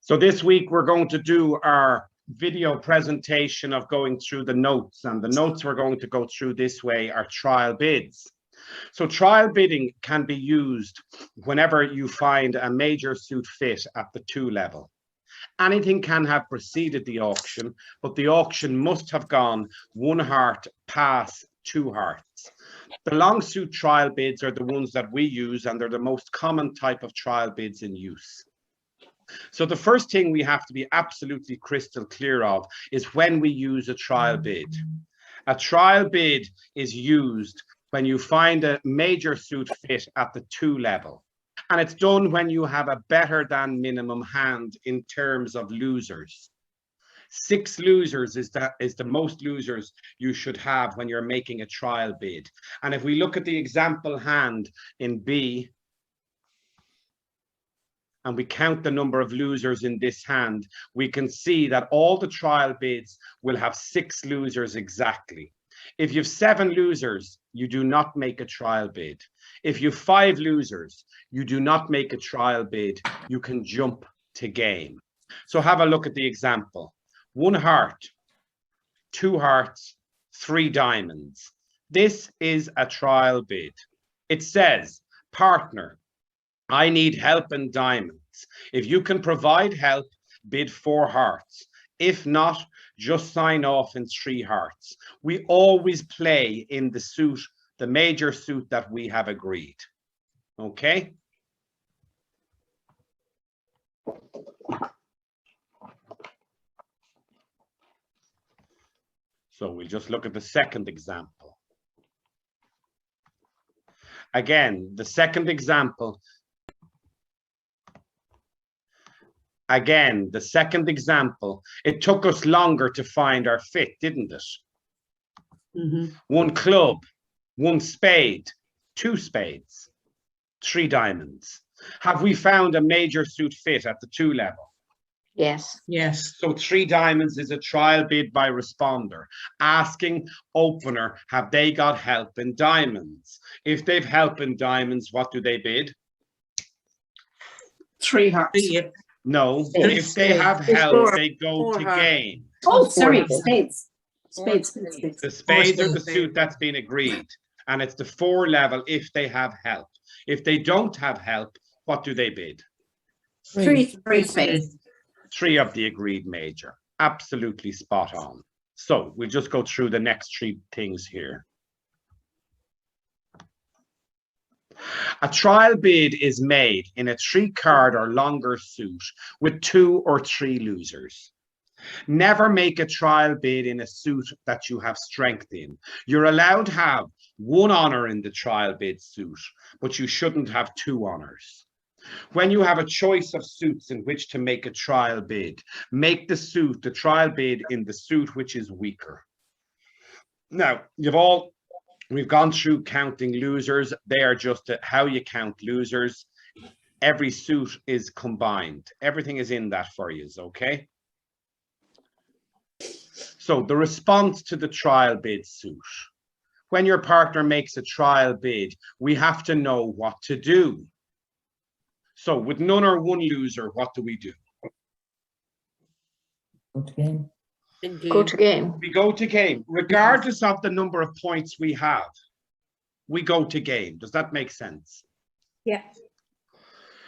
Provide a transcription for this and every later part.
So this week we're going to do our video presentation of going through the notes, and the notes we're going to go through this way are trial bids. So trial bidding can be used whenever you find a major suit fit at the 2 level. Anything can have preceded the auction, but the auction must have gone 1 heart past 2 hearts. The long suit trial bids are the ones that we use, and they're the most common type of trial bids in use. So the first thing we have to be absolutely crystal clear of is when we use a trial bid. A trial bid is used when you find a major suit fit at the 2 level. And it's done when you have a better than minimum hand in terms of losers. 6 losers is the most losers you should have when you're making a trial bid. And if we look at the example hand in B, and we count the number of losers in this hand, we can see that all the trial bids will have 6 losers exactly. If you've 7 losers, you do not make a trial bid. If you've 5 losers, you do not make a trial bid. You can jump to game. So have a look at the example. 1 heart, 2 hearts, 3 diamonds. This is a trial bid. It says, partner, I need help in diamonds. If you can provide help, bid 4 hearts. If not, just sign off in 3 hearts. We always play in the suit, the major suit that we have agreed. Okay? So we'll just look at the second example. Again, the second example. Again, the second example, it took us longer to find our fit, didn't it? Mm-hmm. 1 club, 1 spade, 2 spades, 3 diamonds. Have we found a major suit fit at the 2 level? Yes. Yes. So 3 diamonds is a trial bid by responder, asking opener, have they got help in diamonds? If they've help in diamonds, what do they bid? 3 hearts. No, Spades. if they have help, they go to game. Oh, sorry, spades. Spades. The spades are the suit that's been agreed, and it's the 4 level if they have help. If they don't have help, what do they bid? 3 spades. 3 of the agreed major. Absolutely spot on. So we'll just go through the next 3 things here. A trial bid is made in a 3-card or longer suit with 2 or 3 losers. Never make a trial bid in a suit that you have strength in. You're allowed to have 1 honor in the trial bid suit, but you shouldn't have 2 honors. When you have a choice of suits in which to make a trial bid, make the trial bid in the suit which is weaker. Now, we've gone through counting losers. They are just how you count losers. Every suit is combined. Everything is in that for you, okay? So the response to the trial bid suit. When your partner makes a trial bid, we have to know what to do. So with none or 1 loser, what do we do? Go to game. Go to game. We go to game. Regardless of the number of points we have, we go to game. Does that make sense? Yeah.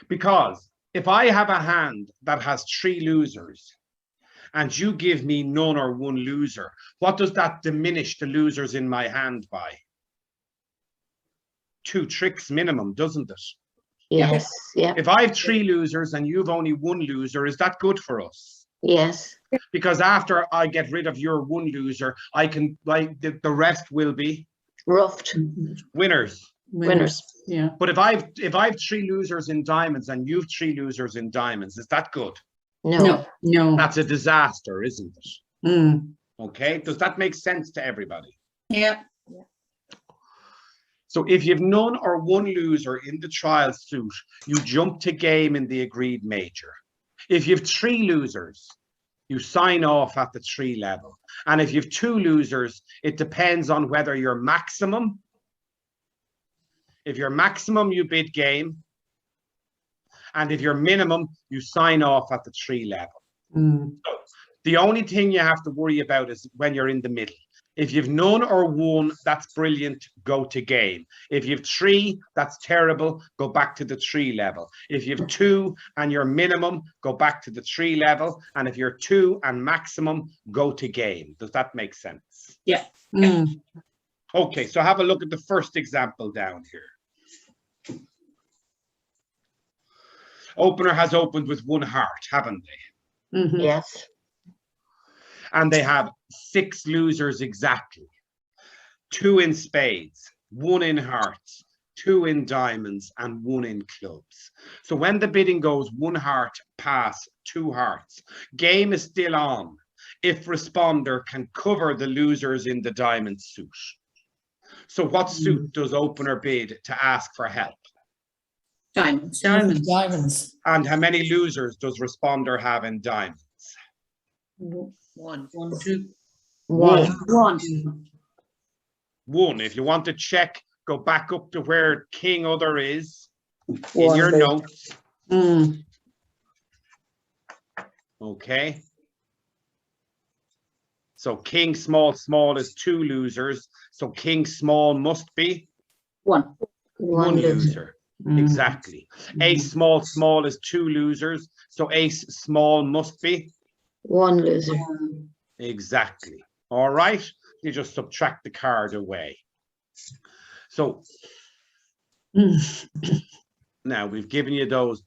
Because if I have a hand that has 3 losers and you give me none or 1 loser, what does that diminish the losers in my hand by? 2 tricks minimum, doesn't it? Yes. Yeah. If I have 3 losers and you've only 1 loser, is that good for us? Yes. Because after I get rid of your 1 loser, I can, like, the rest will be Ruffed. winners. Winners. Yeah. But if I've 3 losers in diamonds and you've 3 losers in diamonds, is that good? No. No. That's a disaster, isn't it? Mm. Okay, does that make sense to everybody? Yeah. So if you've none or 1 loser in the trial suit, you jump to game in the agreed major. If you've 3 losers, you sign off at the 3 level. And if you've 2 losers, it depends on whether you're maximum. If you're maximum, you bid game. And if you're minimum, you sign off at the 3 level. Mm. So the only thing you have to worry about is when you're in the middle. If you've none or 1, that's brilliant, go to game. If you've 3, that's terrible, go back to the 3 level. If you've 2 and you're minimum, go back to the 3 level. And if you're 2 and maximum, go to game. Does that make sense? Yeah. Mm. Okay, so have a look at the first example down here. Opener has opened with 1 heart, haven't they? Mhm. Yes. And they have 6 losers exactly. 2 in spades, 1 in hearts, 2 in diamonds, and 1 in clubs. So when the bidding goes 1 heart, pass, 2 hearts, game is still on if responder can cover the losers in the diamond suit. So what suit does opener bid to ask for help? Diamonds. Diamonds. And how many losers does responder have in diamonds? 1. 1. 1. 1. If you want to check, go back up to where king other is in 1 your bid. notes. Mm. Okay. So king small is 2 losers. So king small must be 1. 1 loser. Mm. Exactly. Ace small is 2 losers. So ace small must be 1 loser. exactly. All right. You just subtract the card away. So now we've given you those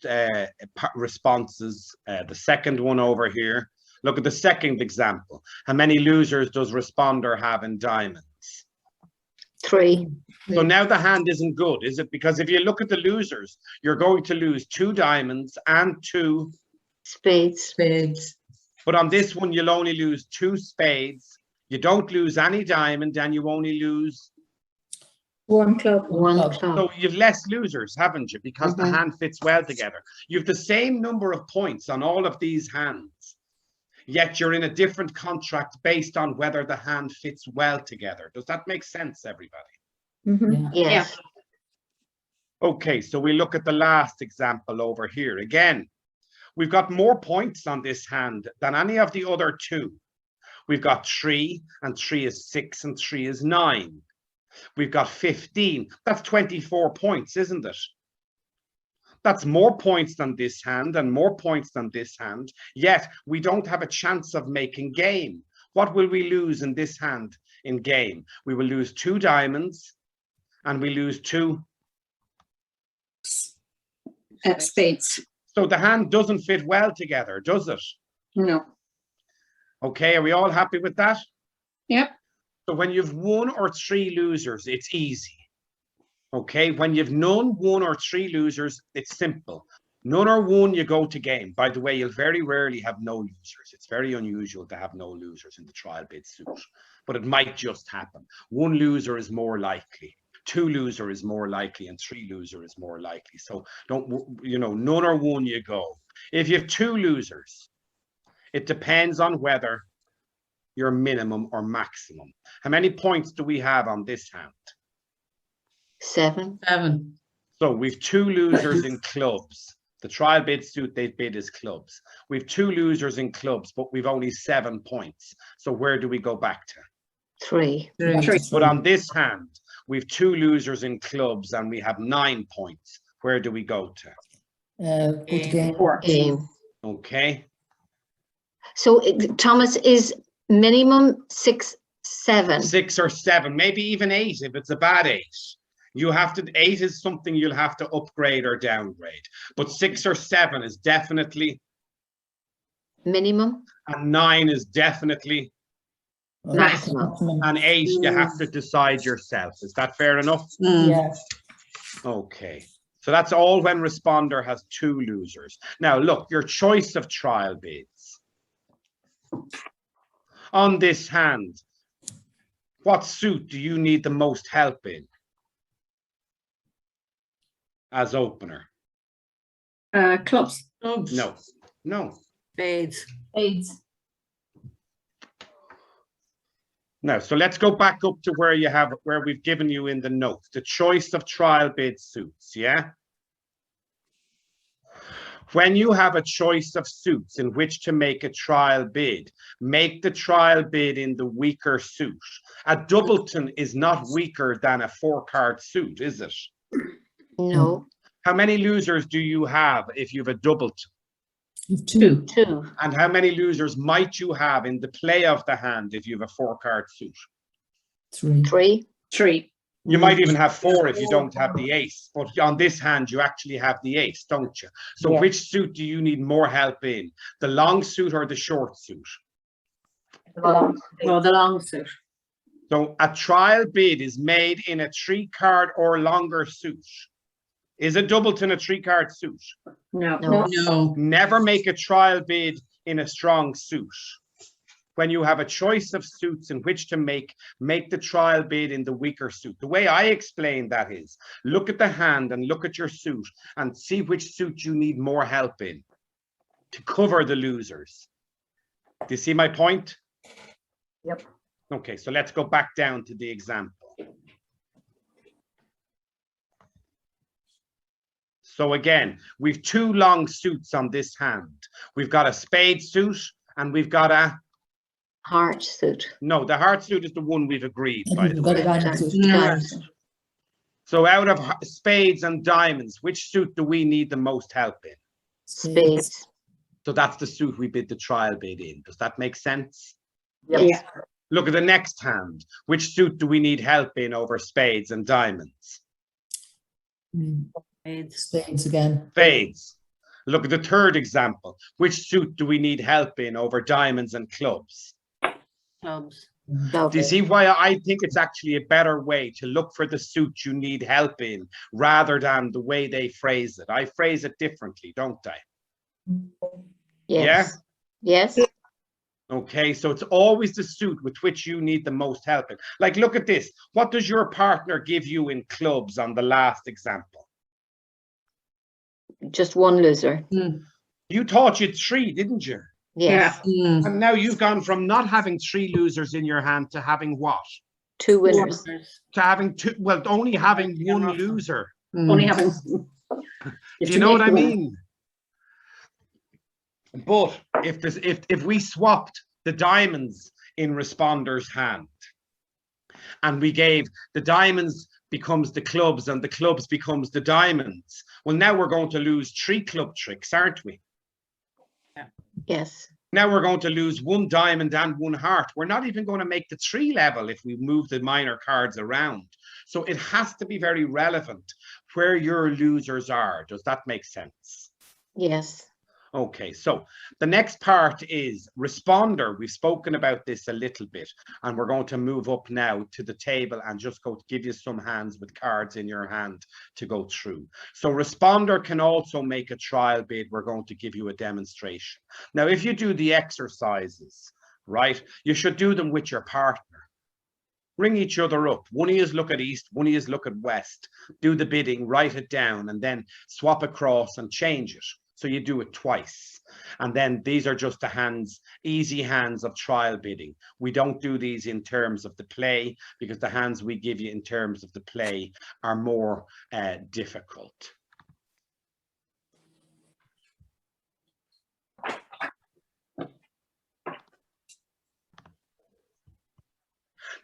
responses. The second one over here. Look at the second example. How many losers does responder have in diamonds? 3. So now the hand isn't good, is it? Because if you look at the losers, you're going to lose 2 diamonds and 2 Spades. But on this one, you'll only lose 2 spades. You don't lose any diamond and you only lose. 1 club. 1 So club. you've less losers, haven't you? Because the hand fits well together. You've the same number of points on all of these hands. Yet you're in a different contract based on whether the hand fits well together. Does that make sense, everybody? Yes. Okay, so we look at the last example over here. Again, we've got more points on this hand than any of the other 2. We've got 3, and 3 is 6, and 3 is 9. We've got 15. That's 24 points, isn't it? That's more points than this hand and more points than this hand. Yet we don't have a chance of making game. What will we lose in this hand in game? We will lose 2 diamonds and we lose 2 Spades. So the hand doesn't fit well together, does it? No. Okay, are we all happy with that? Yep. So when you've 1 or 3 losers, it's easy. Okay, when you've none, 1 or 3 losers, it's simple. None or 1, you go to game. By the way, you'll very rarely have no losers. It's very unusual to have no losers in the trial bid suit, but it might just happen. 1 loser is more likely. 2 loser is more likely, and 3 loser is more likely. So don't, none or 1 you go. If you have 2 losers, it depends on whether you're minimum or maximum. How many points do we have on this hand? 7. So we've 2 losers in clubs. The trial bid suit they bid is clubs. We've 2 losers in clubs, but we've only 7 points. So where do we go back to? 3. But on this hand, we've 2 losers in clubs and we have 9 points. Where do we go to? Go to game. 4. Game. Okay. So Thomas, is minimum 6, 7? 6 or 7, maybe even 8 if it's a bad 8. You have to, 8 is something you'll have to upgrade or downgrade. But 6 or 7 is definitely. Minimum. And 9 is definitely. Maximum. And 8 you have to decide yourself. Is that fair enough? Yeah. Okay. So that's all when responder has 2 losers. Now look, your choice of trial bids. On this hand, what suit do you need the most help in as opener? Clubs. No. Spades. No, so let's go back up to where we've given you in the notes, the choice of trial bid suits, yeah? When you have a choice of suits in which to make a trial bid, make the trial bid in the weaker suit. A doubleton is not weaker than a 4-card suit, is it? No, How many losers do you have if you have a doubleton? You've two. 2, And how many losers might you have in the play of the hand if you have a 4-card suit? 3. 3, 3. You might even have 4 if you don't have the ace, but on this hand, you actually have the ace, don't you? So Yeah. which suit do you need more help in? The long suit or the short suit? Well, the long suit. So a trial bid is made in a 3-card or longer suit. Is a doubleton a 3-card suit? No. No. No. Never make a trial bid in a strong suit. When you have a choice of suits in which to make the trial bid in the weaker suit. The way I explain that is, look at the hand and look at your suit and see which suit you need more help in to cover the losers. Do you see my point? Yep. Okay, so let's go back down to the example. So again, we've 2 long suits on this hand. We've got a spade suit and we've got a, heart suit. no, the heart suit is the one we've agreed, by the You've got way. a diamond suit. Diamond. So out of spades and diamonds, which suit do we need the most help in? Spades. So that's the suit we bid the trial bid in. Does that make sense? Yes. Look at the next hand. Which suit do we need help in over spades and diamonds? Mm. Spades again. Spades. Look at the third example. Which suit do we need help in over diamonds and clubs? Clubs. No. Do you see why I think it's actually a better way to look for the suit you need help in rather than the way they phrase it? I phrase it differently, don't I? Yes. Yes. Okay, so it's always the suit with which you need the most help in. Like, look at this. What does your partner give you in clubs on the last example? Just 1 loser. You thought you'd 3, didn't you? Yes. And now you've gone from not having 3 losers in your hand to having what? 2 winners. To having 2, well, only having 1 loser. Only having. Do you know what I mean? But if we swapped the diamonds in Responder's hand and we gave the diamonds becomes the clubs and the clubs becomes the diamonds, well, now we're going to lose 3 club tricks, aren't we? Yes. Now we're going to lose 1 diamond and 1 heart. We're not even going to make the 3 level if we move the minor cards around. So it has to be very relevant where your losers are. Does that make sense? Yes. Okay, so the next part is Responder. We've spoken about this a little bit, and we're going to move up now to the table and just go to give you some hands with cards in your hand to go through. So Responder can also make a trial bid. We're going to give you a demonstration. Now, if you do the exercises, right, you should do them with your partner. Ring each other up. One of you look at east, one of you look at west. Do the bidding, write it down, and then swap across and change it. So you do it twice. And then these are just the hands, easy hands of trial bidding. We don't do these in terms of the play because the hands we give you in terms of the play are more difficult.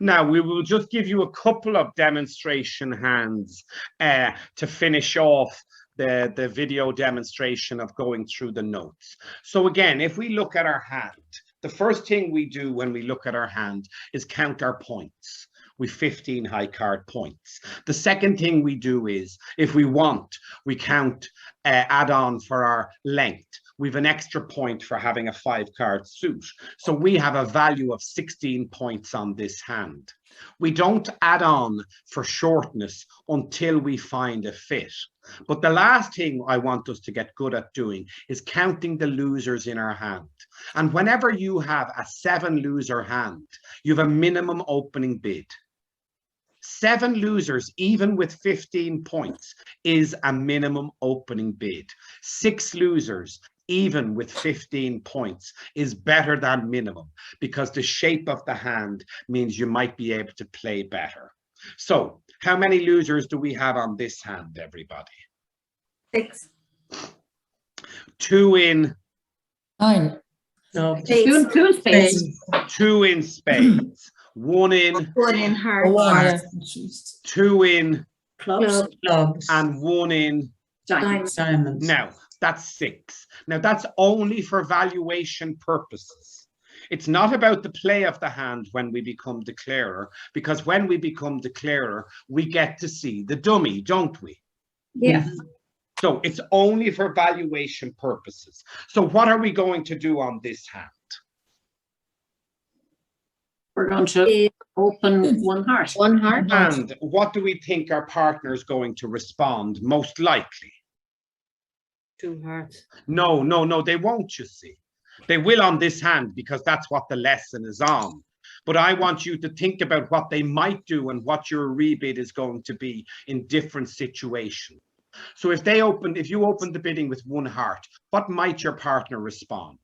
Now, we will just give you a couple of demonstration hands to finish off the video demonstration of going through the notes. So again, if we look at our hand, the first thing we do when we look at our hand is count our points. With 15 high card points. The second thing we do is, if we want, we count add on for our length. We've an extra point for having a 5-card suit. So we have a value of 16 points on this hand. We don't add on for shortness until we find a fit. But the last thing I want us to get good at doing is counting the losers in our hand. And whenever you have a 7-loser hand, you have a minimum opening bid. 7 losers, even with 15 points, is a minimum opening bid. 6 losers, even with 15 points, is better than minimum because the shape of the hand means you might be able to play better. So how many losers do we have on this hand, everybody? 6. 2 in, 9, Two spades. 2 in spades, 1 in, 1 in heart. 1, yeah. 2 in, Clubs. Clubs. and 1 in. Diamonds. Diamonds. Now, that's 6. Now, that's only for valuation purposes. It's not about the play of the hand when we become declarer, because when we become declarer, we get to see the dummy, don't we? Yeah. So it's only for valuation purposes. So what are we going to do on this hand? We're going to open 1 heart. 1 heart. And what do we think our partner is going to respond most likely? 2 hearts. No, they won't, you see. They will on this hand because that's what the lesson is on. But I want you to think about what they might do and what your rebid is going to be in different situations. So if you open the bidding with 1 heart, what might your partner respond?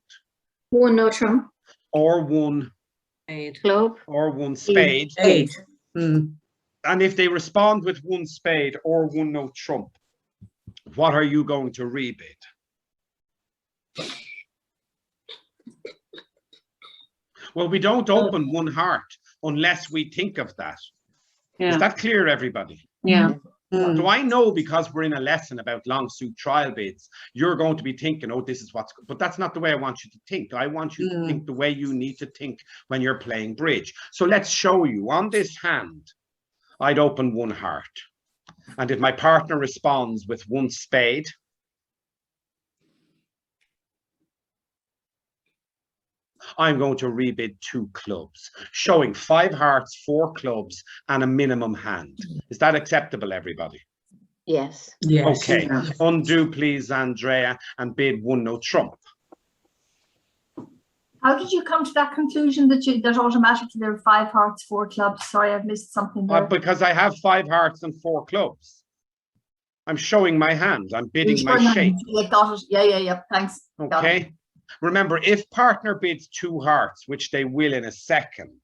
1 no trump. Or 1, Spade. Club. or 1 spade. Spade. And if they respond with 1 spade or 1 no trump, what are you going to rebid? Well, we don't open 1 heart unless we think of that. Yeah. Is that clear, everybody? Yeah. So I know because we're in a lesson about long suit trial bids, you're going to be thinking, oh, this is what's, but that's not the way I want you to think. I want you to think the way you need to think when you're playing bridge. So let's show you on this hand, I'd open 1 heart. And if my partner responds with 1 spade, I'm going to rebid 2 clubs, showing 5 hearts, 4 clubs, and a minimum hand. Is that acceptable, everybody? Yes. Yes. Okay. Undo, please, Andrea, and bid 1 no trump. How did you come to that conclusion that automatically there are 5 hearts, 4 clubs? Sorry, I've missed something there. Because I have 5 hearts and 4 clubs. I'm showing my hand. I'm bidding my shape. Yeah, got it. Yeah. Thanks. Got it. Okay. Remember, if partner bids 2 hearts, which they will in a second,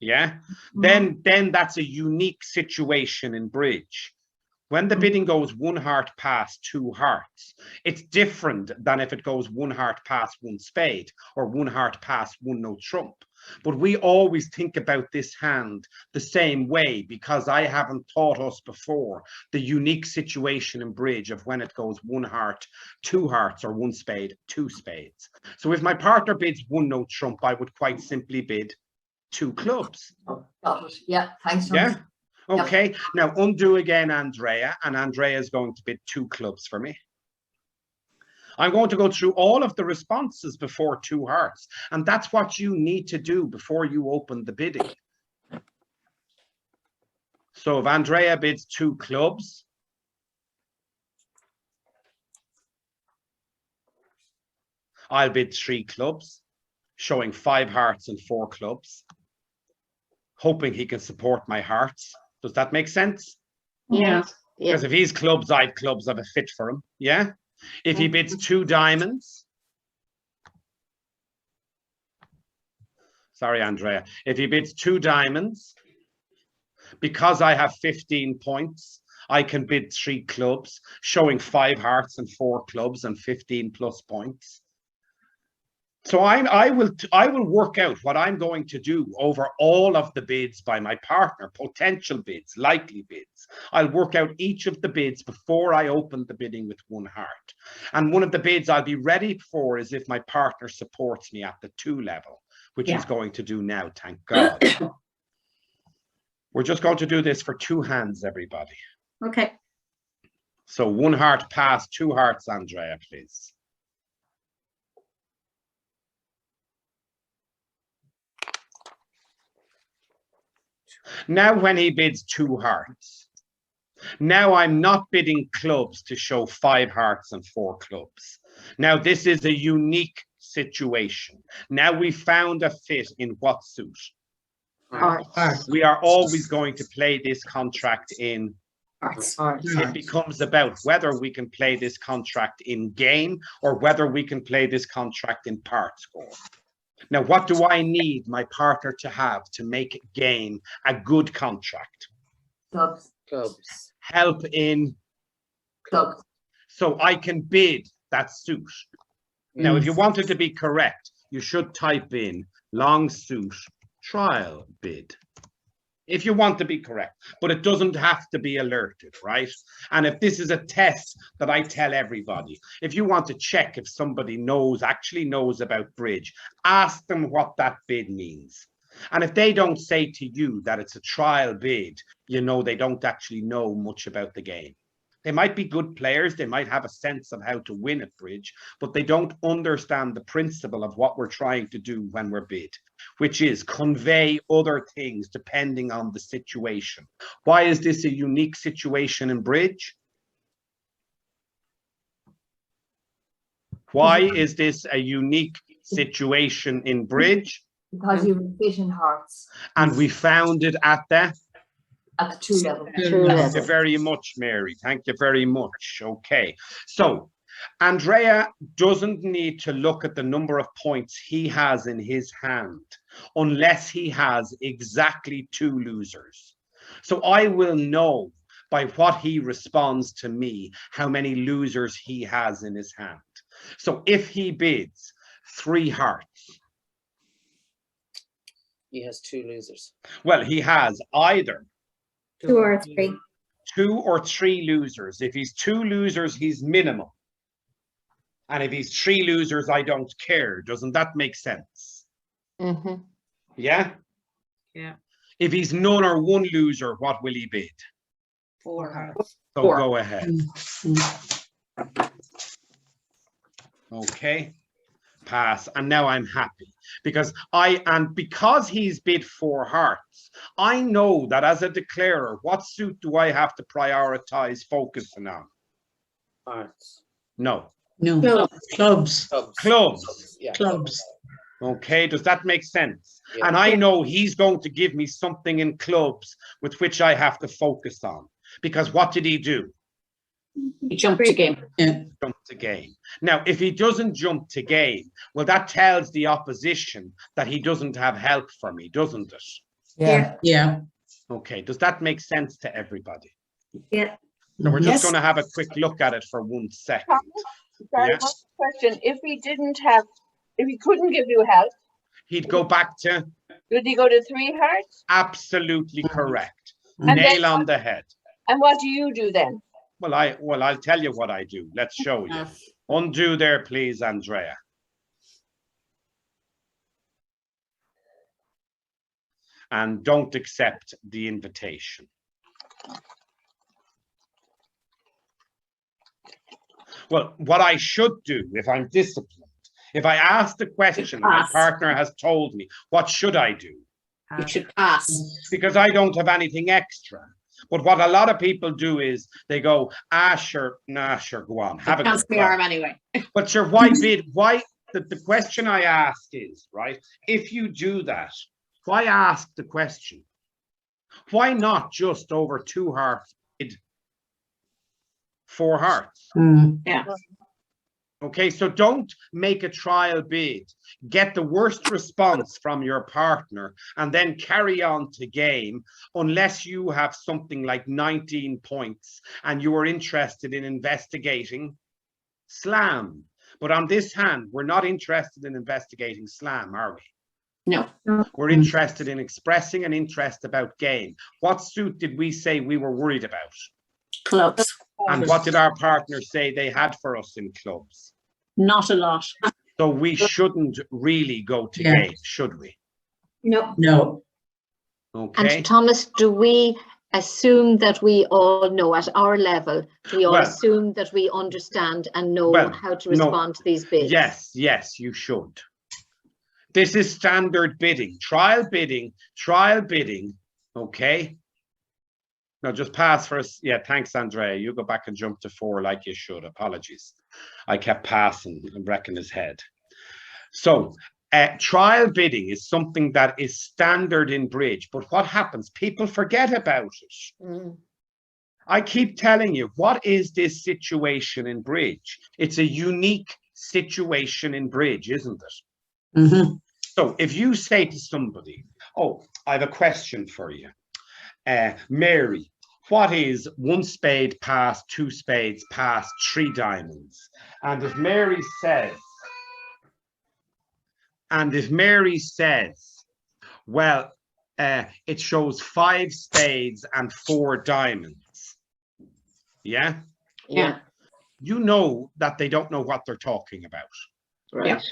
yeah, then that's a unique situation in bridge. When the bidding goes 1 heart past 2 hearts, it's different than if it goes 1 heart past 1 spade or 1 heart past 1 no trump. But we always think about this hand the same way because I haven't taught us before the unique situation in bridge of when it goes 1 heart, 2 hearts, or 1 spade, 2 spades. So if my partner bids 1 no trump, I would quite simply bid 2 clubs. Got it. Yeah, thanks. Yeah. Okay, now undo again, Andrea, and Andrea is going to bid 2 clubs for me. I'm going to go through all of the responses before 2 hearts, and that's what you need to do before you open the bidding. So if Andrea bids 2 clubs, I'll bid 3 clubs, showing 5 hearts and 4 clubs, hoping he can support my hearts. Does that make sense? Yeah. Because if he's clubs, I've clubs, I've a fit for him. Yeah. If he bids 2 diamonds. Sorry, Andrea. If he bids 2 diamonds, because I have 15 points, I can bid 3 clubs, showing 5 hearts and 4 clubs and 15 plus points. So I will work out what I'm going to do over all of the bids by my partner, potential bids, likely bids. I'll work out each of the bids before I open the bidding with 1 heart. And one of the bids I'll be ready for is if my partner supports me at the 2 level, which he's going to do now, thank God. We're just going to do this for 2 hands, everybody. Okay. So 1 heart past, 2 hearts, Andrea, please. Now when he bids 2 hearts, now I'm not bidding clubs to show 5 hearts and 4 clubs. Now this is a unique situation. Now we found a fit in what suit? Hearts. We are always going to play this contract in Hearts. It becomes about whether we can play this contract in game or whether we can play this contract in part score. Now, what do I need my partner to have to make game a good contract? Clubs. Clubs. Help in. Clubs. So I can bid that suit. Now, if you wanted to be correct, you should type in long suit trial bid. If you want to be correct, but it doesn't have to be alerted, right? And if this is a test that I tell everybody, if you want to check if somebody actually knows about bridge, ask them what that bid means. And if they don't say to you that it's a trial bid, you know they don't actually know much about the game. They might be good players, they might have a sense of how to win at bridge, but they don't understand the principle of what we're trying to do when we're bid, which is convey other things depending on the situation. Why is this a unique situation in bridge? Why is this a unique situation in bridge? Because you have vision hearts And we found it at the... at the 2 level. True Thank you level. very much, Mary. Thank you very much. Okay. So Andrea doesn't need to look at the number of points he has in his hand unless he has exactly 2 losers. So I will know by what he responds to me how many losers he has in his hand. So if he bids 3 hearts, He has 2 losers. well, he has either 2 or 3. 2 or 3 losers. If he's 2 losers, he's minimum. And if he's 3 losers, I don't care. Doesn't that make sense? Mhm. Yeah? Yeah. If he's none or 1 loser, what will he bid? 4 hearts. So 4. go ahead. Mm. Okay. Pass. And now I'm happy because because he's bid 4 hearts, I know that as a declarer, what suit do I have to prioritize focusing on? Hearts. No. No, Clubs. Clubs. Yeah. Clubs. Okay, does that make sense? Yeah. And I know he's going to give me something in clubs with which I have to focus on. Because what did he do? He jumped to game. yeah, Jump to game. Now, if he doesn't jump to game, well, that tells the opposition that he doesn't have help for me, doesn't it? yeah, yeah. Okay, does that make sense to everybody? Yeah. So we're just Yes. going to have a quick look at it for 1 second. Sorry, Yeah. one question. If he couldn't give you help, He'd go back to would he go to 3 hearts? absolutely correct. And Nail then- on the head. And what do you do then? Well, I'll tell you what I do. Let's show you. Undo there, please, Andrea. And don't accept the invitation. Well, what I should do if I'm disciplined, if I ask the question, and my Pass. partner has told me, what should I do? You should pass. Because I don't have anything extra. But what a lot of people do is they go, sure, nah, sure, go on. Have a Chance good me one." arm anyway. But sure, why the question I ask is, right, if you do that, why ask the question? Why not just over 2 hearts bid 4 hearts? Yeah. Okay, so don't make a trial bid, get the worst response from your partner, and then carry on to game unless you have something like 19 points and you are interested in investigating slam. But on this hand, we're not interested in investigating slam, are we? No. We're interested in expressing an interest about game. What suit did we say we were worried about? Clubs. And what did our partner say they had for us in clubs? Not a lot. So we shouldn't really go to Yeah. game, should we? No. No, Okay. And Thomas, do we assume that we all know at our level, do we all Well- assume that we understand and know Well, how to no. respond to these bids? Yes, you should. This is standard bidding, trial bidding, okay? No, just pass for us. Yeah, thanks, Andrea. You go back and jump to 4 like you should. Apologies. I kept passing and wrecking his head. So, trial bidding is something that is standard in bridge, but what happens? People forget about it. Mm. I keep telling you, what is this situation in bridge? It's a unique situation in bridge, isn't it? mhm, So if you say to somebody, oh, I have a question for you. Mary, what is one spade past, two spades past, three diamonds? And if Mary says, well, it shows 5 spades and 4 diamonds. Yeah? Yeah, You know that they don't know what they're talking about. right.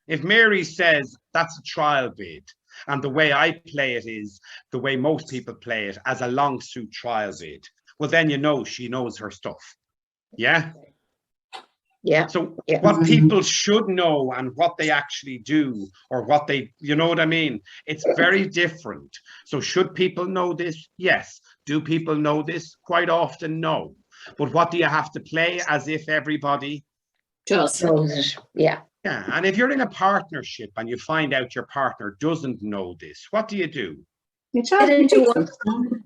If Mary says that's a trial bid, and the way I play it is the way most people play it, as a long suit trial bid, well, then you know she knows her stuff. Yeah? Yeah, So Yeah. what people should know and what they actually do, or what they, you know what I mean? It's very different. So should people know this? Yes. Do people know this? Quite often, no. But what do you have to play as if everybody? Just. yeah. Yeah. And if you're in a partnership and you find out your partner doesn't know this, what do? You try to do one.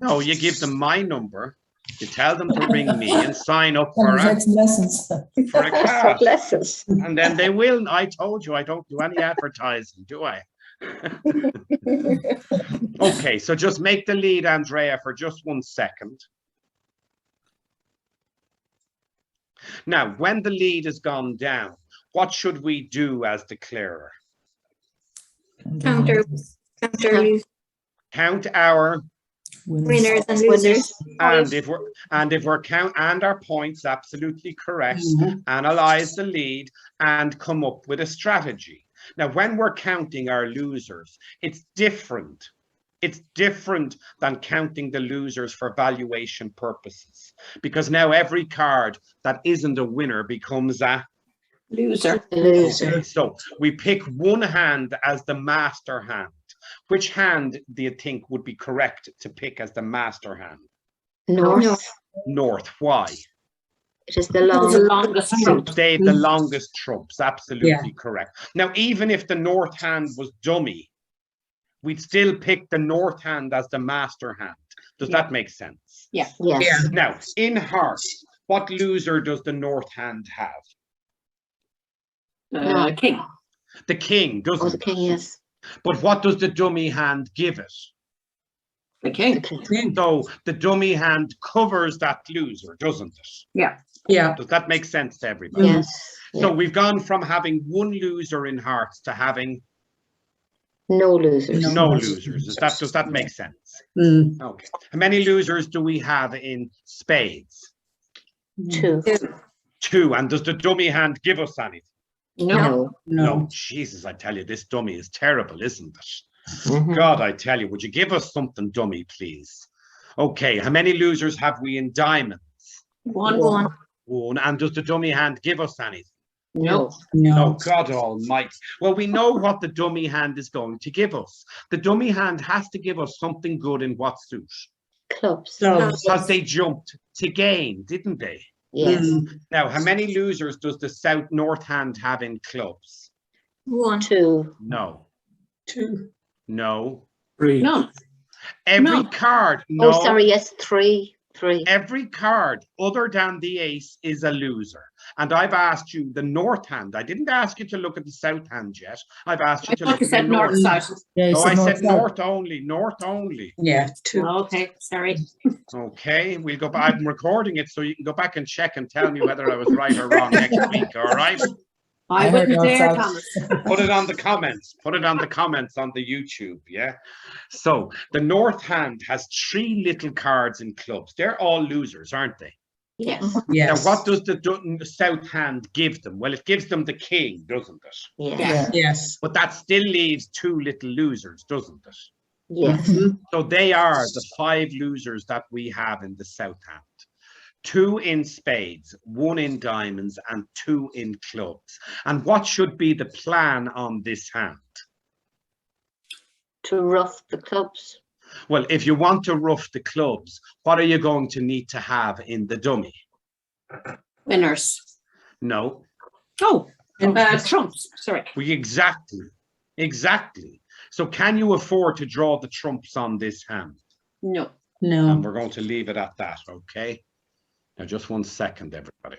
No, you give them my number. You tell them to ring me and sign up for Lessons. for a class. Lessons. And then they will. I told you I don't do any advertising, do I? Okay, so just make the lead, Andrea, for just 1 second. Now, when the lead has gone down, what should we do as declarer? Counter lose Count our, winners and losers. and if we're count and our points, absolutely correct. Analyze the lead and come up with a strategy. Now, when we're counting our losers, it's different. It's different than counting the losers for valuation purposes, because now every card that isn't a winner becomes a Loser. Loser. Okay, so we pick one hand as the master hand. Which hand do you think would be correct to pick as the master hand? North. North. Why? It is the The longest. longest So trump. they have the longest trumps. Absolutely Yeah. correct. Now, even if the north hand was dummy, we'd still pick the north hand as the master hand. Does that make sense? Yes. Now, in hearts, what loser does the north hand have? King. The king, Oh, doesn't the it? king, yes. But what does the dummy hand give it? The king. The king. So the dummy hand covers that loser, doesn't it? Yeah. Does that make sense to everybody? Yes. So we've gone from having one loser in hearts to having No losers. No. no losers. Does that make sense? Mm. Okay. How many losers do we have in spades? 2. 2. And does the dummy hand give us anything? No. No. Jesus, I tell you, this dummy is terrible, isn't it? Mhm. God, I tell you, would you give us something, dummy, please? Okay, how many losers have we in diamonds? One. One. And does the dummy hand give us anything? No. Oh, No. God almighty. Well, we know what the dummy hand is going to give us. The dummy hand has to give us something good in what suit? Clubs. Clubs. Because they jumped to gain, didn't they? Yes. Mm. Now, how many losers does the south north hand have in clubs? 1. 2. No. 2. No. None. Every No. card, no. Oh, sorry, yes, 3. 3. Every card other than the ace is a loser. And I've asked you the north hand. I didn't ask you to look at the south hand yet. I've asked you I to thought look you at the said north north. side. Yeah, No, I said south. north only, north only. Yeah. 2. Okay, sorry. Okay, we'll go back. I'm recording it so you can go back and check and tell me whether I was right or wrong next week. All right. I heard wouldn't north, dare, south. Thomas. Put it on the comments. Put it on the comments on the YouTube. Yeah. So the north hand has 3 little cards in clubs. They're all losers, aren't they? Yes. Yes. Now, what does the south hand give them? Well, it gives them the king, doesn't it? Yes. Yeah. Yes. But that still leaves 2 little losers, doesn't it? Yes. Mhm. So they are the 5 losers that we have in the south hand. 2 in spades, 1 in diamonds, and 2 in clubs. And what should be the plan on this hand? To rough the clubs. Well, if you want to rough the clubs, what are you going to need to have in the dummy? Winners. No, Oh, trumps. Sorry. exactly. So can you afford to draw the trumps on this hand? No. And No. we're going to leave it at that, okay? Now, just 1 second, everybody.